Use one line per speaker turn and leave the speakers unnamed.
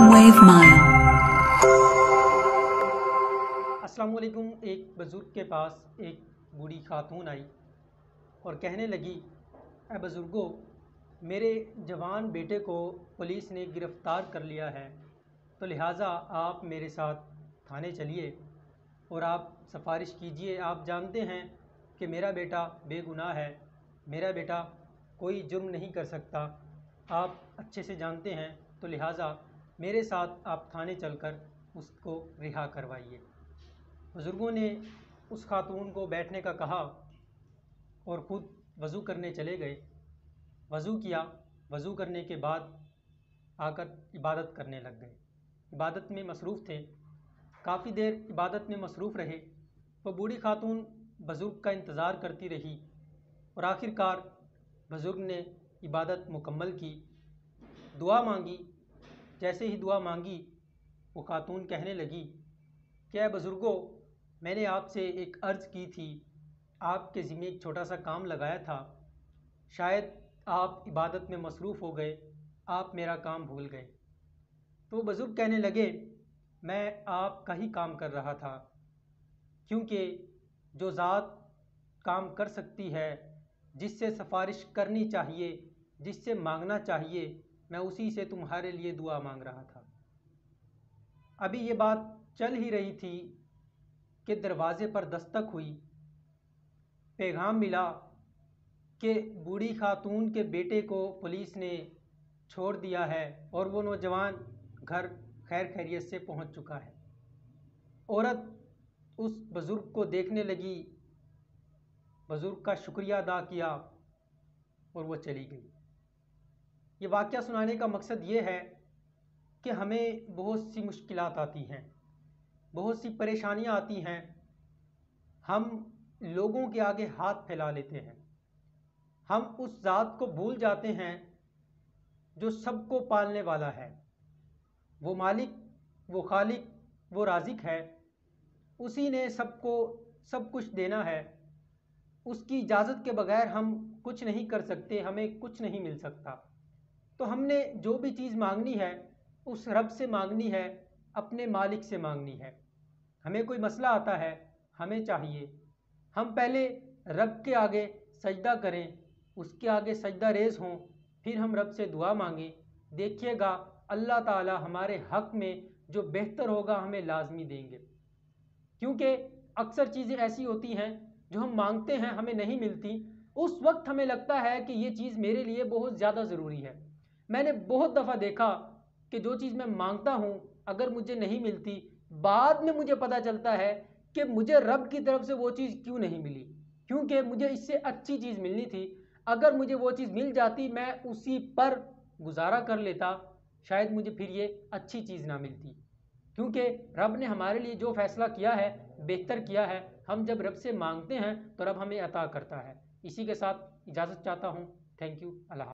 Wave Mile।
अस्सलाम वालेकुम। एक बुज़ुर्ग के पास एक बूढ़ी खातून आई और कहने लगी, ए बुज़ुर्गो, मेरे जवान बेटे को पुलिस ने गिरफ़्तार कर लिया है, तो लिहाजा आप मेरे साथ थाने चलिए और आप सिफारिश कीजिए। आप जानते हैं कि मेरा बेटा बेगुनाह है, मेरा बेटा कोई जुर्म नहीं कर सकता, आप अच्छे से जानते हैं, तो लिहाजा मेरे साथ आप थाने चलकर उसको रिहा करवाइए। बुज़ुर्गों ने उस खातून को बैठने का कहा और ख़ुद वज़ू करने चले गए। वज़ू किया, वज़ू करने के बाद आकर इबादत करने लग गए। इबादत में मसरूफ़ थे, काफ़ी देर इबादत में मसरूफ़ रहे। तो बूढ़ी खातून बुज़ुर्ग का इंतज़ार करती रही और आखिरकार बुज़ुर्ग ने इबादत मुकम्मल की, दुआ मांगी। जैसे ही दुआ मांगी, वो खातून कहने लगी, क्या बुज़ुर्गो, मैंने आपसे एक अर्ज़ की थी, आपके ज़िम्मे एक छोटा सा काम लगाया था, शायद आप इबादत में मसरूफ़ हो गए, आप मेरा काम भूल गए। तो बुज़ुर्ग कहने लगे, मैं आपका ही काम कर रहा था, क्योंकि जो ज़ात काम कर सकती है, जिससे सिफारिश करनी चाहिए, जिससे मांगना चाहिए, मैं उसी से तुम्हारे लिए दुआ मांग रहा था। अभी ये बात चल ही रही थी कि दरवाज़े पर दस्तक हुई। पैगाम मिला कि बूढ़ी खातून के बेटे को पुलिस ने छोड़ दिया है और वो नौजवान घर खैर खैरियत से पहुंच चुका है। औरत उस बुज़ुर्ग को देखने लगी, बुज़ुर्ग का शुक्रिया अदा किया और वो चली गई। ये वाक़या सुनाने का मकसद ये है कि हमें बहुत सी मुश्किलात आती हैं, बहुत सी परेशानियां आती हैं, हम लोगों के आगे हाथ फैला लेते हैं, हम उस ज़ात को भूल जाते हैं जो सबको पालने वाला है। वो मालिक, वो खालिक, वो राज़िक है, उसी ने सबको सब कुछ देना है। उसकी इजाज़त के बग़ैर हम कुछ नहीं कर सकते, हमें कुछ नहीं मिल सकता। तो हमने जो भी चीज़ मांगनी है उस रब से मांगनी है, अपने मालिक से मांगनी है। हमें कोई मसला आता है, हमें चाहिए हम पहले रब के आगे सजदा करें, उसके आगे सजदा रेज़ हों, फिर हम रब से दुआ मांगें। देखिएगा अल्लाह ताला हमारे हक़ में जो बेहतर होगा हमें लाजमी देंगे। क्योंकि अक्सर चीज़ें ऐसी होती हैं जो हम मांगते हैं, हमें नहीं मिलती, उस वक्त हमें लगता है कि ये चीज़ मेरे लिए बहुत ज़्यादा ज़रूरी है। मैंने बहुत दफ़ा देखा कि जो चीज़ मैं मांगता हूँ अगर मुझे नहीं मिलती, बाद में मुझे पता चलता है कि मुझे रब की तरफ से वो चीज़ क्यों नहीं मिली, क्योंकि मुझे इससे अच्छी चीज़ मिलनी थी। अगर मुझे वो चीज़ मिल जाती, मैं उसी पर गुजारा कर लेता, शायद मुझे फिर ये अच्छी चीज़ ना मिलती। क्योंकि रब ने हमारे लिए जो फ़ैसला किया है बेहतर किया है। हम जब रब से मांगते हैं तो रब हमें अता करता है। इसी के साथ इजाज़त चाहता हूँ। Thank you. अल्लाह।